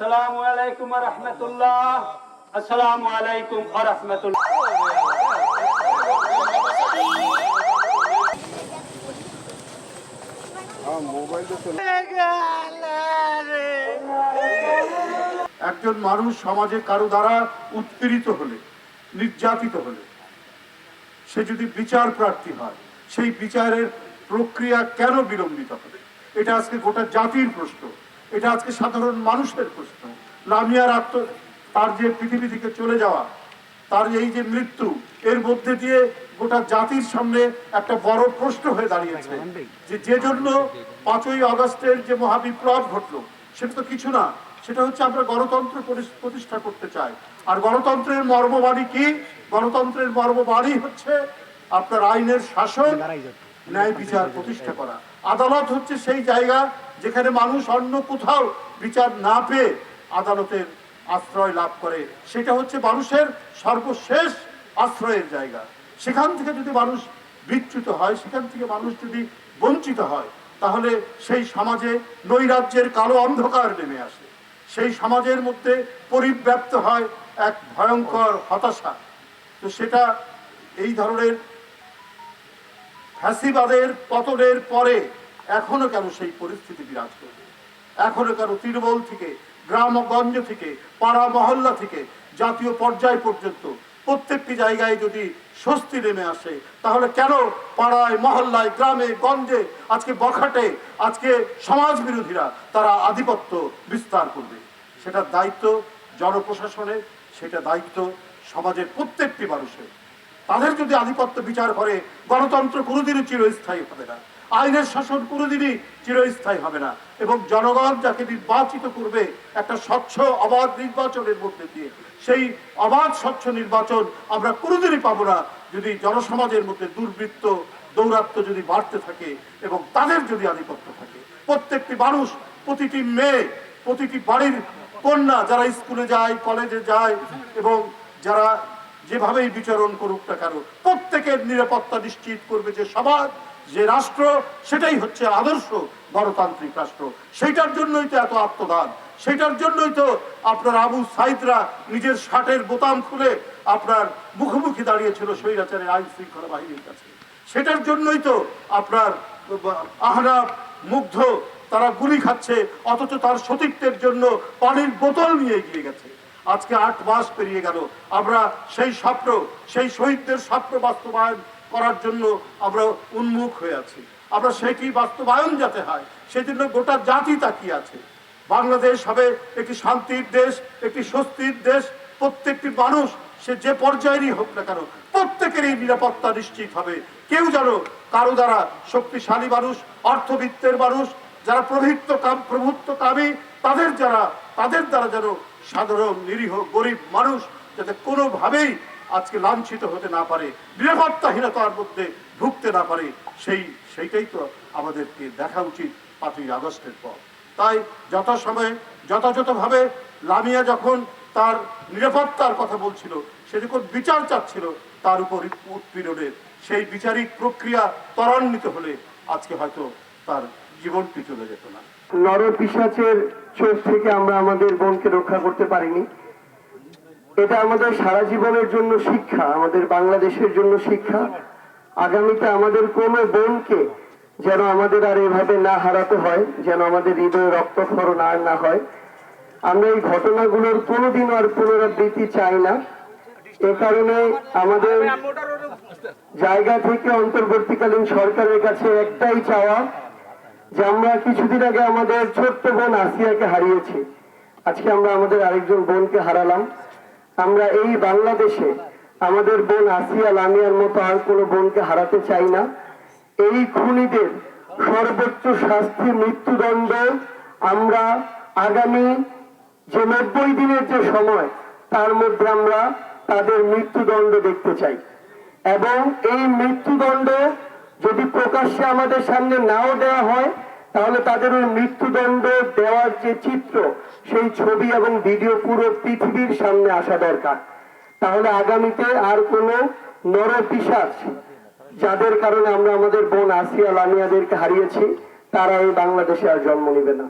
আসসালামু আলাইকুম ওয়া রাহমাতুল্লাহ। আসসালামু আলাইকুম ওয়া রাহমাতুল্লাহ। একজন মানুষ সমাজে কারো দ্বারা উৎপীড়িত হলে, নির্যাতিত হলে, সে যদি বিচার প্রার্থী হয়, সেই বিচারের প্রক্রিয়া কেন বিলম্বিত হবে? এটা আজকে গোটা জাতির প্রশ্ন, এটা আজকে সাধারণ মানুষের প্রশ্ন। লামিয়ার তার যে পৃথিবী থেকে চলে যাওয়া, তার এই যে মৃত্যু, এর মধ্যে দিয়ে গোটা জাতির সামনে একটা বড় প্রশ্ন হয়ে দাঁড়িয়েছে যে জন্য 5ই আগস্টের যে মহাবিপ্লব ঘটলো, সেটা তো কিছু না, সেটা হচ্ছে আমরা গণতন্ত্র প্রতিষ্ঠা করতে চাই। আর গণতন্ত্রের মর্মবাণী কি? গণতন্ত্রের মর্মবাণী হচ্ছে আপনার আইনের শাসন, ন্যায় বিচার প্রতিষ্ঠা করা। আদালত হচ্ছে সেই জায়গা যেখানে মানুষ অন্য কোথাও বিচার না পেয়ে আদালতের আশ্রয় লাভ করে। সেটা হচ্ছে মানুষের সর্বশেষ আশ্রয়ের জায়গা। সেখান থেকে যদি মানুষ বিচ্যুত হয়, সেখান থেকে মানুষ যদি বঞ্চিত হয়, তাহলে সেই সমাজে নৈরাজ্যের কালো অন্ধকার নেমে আসে। সেই সমাজের মধ্যে পরিব্যাপ্ত হয় এক ভয়ঙ্কর হতাশা। তো সেটা এই ধরনের ফ্যাসিবাদের পতনের পরে এখনো কেন সেই পরিস্থিতি বিরাজ করবে? এখনো কেন তৃণমূল থেকে, গ্রামগঞ্জ থেকে, পাড়া মহল্লা থেকে জাতীয় পর্যায় পর্যন্ত প্রত্যেকটি জায়গায় যদি স্বস্তি নেমে আসে, তাহলে কেন পাড়ায় মহল্লায়, গ্রামে গঞ্জে, আজকে বখাটে, আজকে সমাজ বিরোধীরা তারা আধিপত্য বিস্তার করবে? সেটার দায়িত্ব জনপ্রশাসনের, সেটা দায়িত্ব সমাজের প্রত্যেকটি মানুষের। তাদের যদি আধিপত্য বিচার করে, গণতন্ত্র কোনোদিনই চিরস্থায়ী হবে না, আইনের শাসন কোনোদিনই চিরস্থায়ী হবে না। এবং জনগণ যাকে নির্বাচিত করবে একটা স্বচ্ছ অবাধ নির্বাচনের মধ্যে দিয়ে, সেই অবাধ স্বচ্ছ নির্বাচন আমরা কোনোদিনই পাবো না যদি জনসমাজের মধ্যে দুর্বৃত্ত দৌরাত্ম্য যদি বাড়তে থাকে এবং তাদের যদি আধিপত্য থাকে। প্রত্যেকটি মানুষ, প্রতিটি মেয়ে, প্রতিটি বাড়ির কন্যা যারা স্কুলে যায়, কলেজে যায় এবং যারা যেভাবেই বিচরণ করুক না কেন, প্রত্যেকের নিরাপত্তা নিশ্চিত করবে যে সমাজ, যে রাষ্ট্র, সেটাই হচ্ছে আদর্শ গণতান্ত্রিক রাষ্ট্র। সেইটার জন্যই তো এত আত্মদান, সেটার জন্যই তো আপনার আবু সাইদরা নিজের শার্টের বোতাম খুলে আপনার মুখোমুখি দাঁড়িয়েছিল স্বৈরাচারের আইন শৃঙ্খলা বাহিনীর কাছে। সেটার জন্যই তো আপনার আহনাফ, মুগ্ধ তারা গুলি খাচ্ছে, অথচ তার সতীত্বের জন্য পানির বোতল নিয়ে এগিয়ে গেছে। আজকে 8 মাস পেরিয়ে গেল, আমরা সেই স্বপ্ন, সেই শহীদদের স্বপ্ন বাস্তবায়ন করার জন্য আমরা উন্মুখ হয়ে আছি। আমরা সেটি বাস্তবায়ন যাতে হয়, সেজন্য গোটা জাতি তাকিয়ে আছে। বাংলাদেশ হবে একটি শান্তির দেশ, একটি স্বস্তির দেশ। প্রত্যেকটি মানুষ, সে যে পর্যায়েরই হোক না কেন, প্রত্যেকেরই নিরাপত্তা নিশ্চিত হবে। কেউ যেন কারো দ্বারা, শক্তিশালী মানুষ, অর্থবিত্তের মানুষ, যারা প্রভুত্বকামী, তাদের দ্বারা যেন সাধারণ নিরীহ গরিব মানুষ যাতে কোনোভাবেই আজকে লাঞ্ছিত হতে না পারে, নিরাপত্তাহীনতার মধ্যে ঢুকতে না পারে, সেইটাই তো আমাদেরকে দেখা উচিত 5ই আগস্টের পর। তাই যথাসময়ে যথাযথভাবে লামিয়া যখন তার নিরাপত্তার কথা বলছিল, সে যখন বিচার চাচ্ছিল, তার উপর উৎপীড়নের সেই বিচারিক প্রক্রিয়া ত্বরান্বিত হলে আজকে হয়তো তার জীবনটি চলে যেত না। নরপিশাচের চোখ থেকে আমরা আমাদের বোনকে রক্ষা করতে পারিনি। এটা আমাদের সারা জীবনের জন্য শিক্ষা, আমাদের বাংলাদেশের জন্য শিক্ষা। আগামীতে আমাদের কোনো বোনকে যেন আমাদের আর এভাবে না হারাতে হয়, যেন আমাদের হৃদয়ে রক্তক্ষরণ আর না হয়। আমরা এই ঘটনাগুলোর কোনোদিন আর পুনরাবৃত্তি চাই না। এ কারণে আমাদের জায়গা থেকে অন্তর্বর্তীকালীন সরকারের কাছে একটাই চাওয়া, যে আমরা কিছুদিন আগে আমাদের ছোট্ট বোন আসিয়াকে হারিয়েছি, আজকে আমরা আমাদের আরেকজন বোনকে হারালাম। আমরা এই বাংলাদেশে আমাদের বোন আসিয়া, লামিয়ার মতো আর কোনো বোনকে হারাতে চাই না। এই খুনিদের সর্বোচ্চ শাস্তি মৃত্যুদণ্ড আমরা আগামী যে 90 দিনের যে সময়, তার মধ্যে আমরা তাদের মৃত্যুদণ্ড দেখতে চাই। এবং এই মৃত্যুদণ্ড যদি প্রকাশ্যে আমাদের সামনে নাও দেওয়া হয়, তাহলে তাদের ওই মৃত্যুদণ্ড দেওয়ার যে চিত্র, সেই ছবি এবং ভিডিও পুরো পৃথিবীর সামনে আসা দরকার। তাহলে আগামীতে আর কোনো নরপিশাচ, যাদের কারণে আমরা আমাদের বোন আসিয়া, লামিয়াদেরকে হারিয়েছি, তারা এই বাংলাদেশে আর জন্ম নেবে না।